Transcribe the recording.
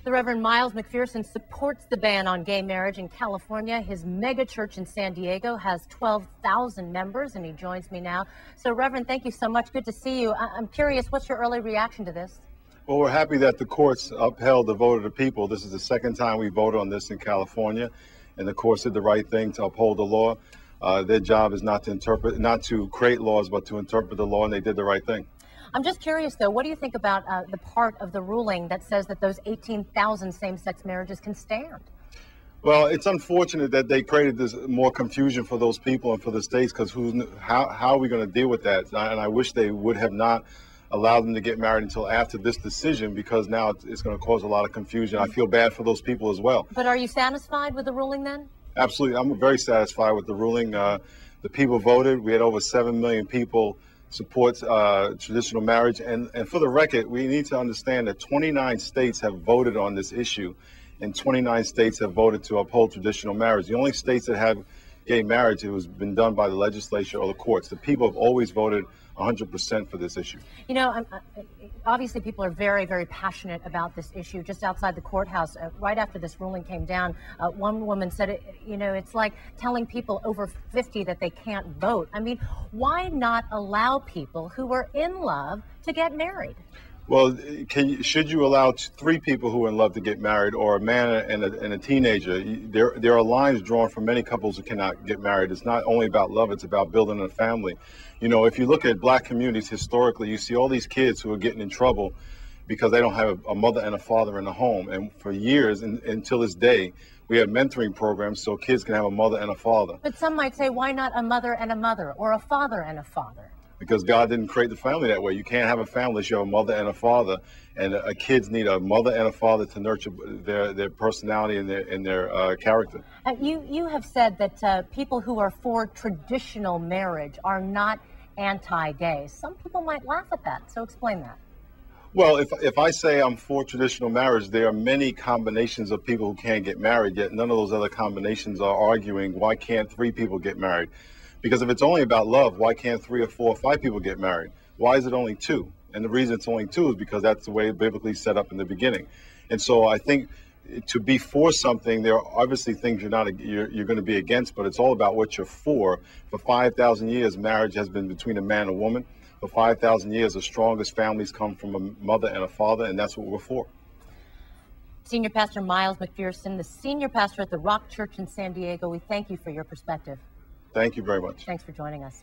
The Reverend Miles McPherson supports the ban on gay marriage in California. His mega church in San Diego has 12,000 members, and he joins me now. So, Reverend, thank you so much. Good to see you. I'm curious, what's your early reaction to this? Well, we're happy that the courts upheld the vote of the people. This is the second time we voted on this in California, and the courts did the right thing to uphold the law. Their job is not to create laws, but to interpret the law, and they did the right thing. I'm just curious, though, what do you think about the part of the ruling that says that those 18,000 same-sex marriages can stand? Well, it's unfortunate that they created this more confusion for those people and for the states, because how are we going to deal with that? And I wish they would have not allowed them to get married until after this decision, because now it's going to cause a lot of confusion. I feel bad for those people as well. But are you satisfied with the ruling then? Absolutely. I'm very satisfied with the ruling. The people voted. We had over 7 million people support traditional marriage. And for the record, we need to understand that 29 states have voted on this issue, and 29 states have voted to uphold traditional marriage. The only states that have gay marriage, it was been done by the legislature or the courts. The people have always voted 100% for this issue. You know, obviously people are very, very passionate about this issue. Just outside the courthouse, right after this ruling came down, one woman said, you know, it's like telling people over 50 that they can't vote. I mean, why not allow people who are in love to get married? Well, should you allow 3 people who are in love to get married, or a man and a teenager? There are lines drawn for many couples who cannot get married. It's not only about love, it's about building a family. You know, if you look at black communities historically, you see all these kids who are getting in trouble because they don't have a mother and a father in the home. And for years, until this day, we have mentoring programs so kids can have a mother and a father. But some might say, why not a mother and a mother, or a father and a father? Because God didn't create the family that way. You can't have a family unless you have a mother and a father, and kids need a mother and a father to nurture their personality and their character. You have said that people who are for traditional marriage are not anti-gay. Some people might laugh at that, so explain that. Well, if I say I'm for traditional marriage, there are many combinations of people who can't get married, yet none of those other combinations are arguing why can't 3 people get married. Because if it's only about love, why can't 3 or 4 or 5 people get married? Why is it only 2? And the reason it's only 2 is because that's the way it biblically set up in the beginning. And so I think to be for something, there are obviously things you're going to be against, but it's all about what you're for. For 5,000 years, marriage has been between a man and a woman. For 5,000 years, the strongest families come from a mother and a father, and that's what we're for. Senior Pastor Miles McPherson, the senior pastor at the Rock Church in San Diego, we thank you for your perspective. Thank you very much. Thanks for joining us.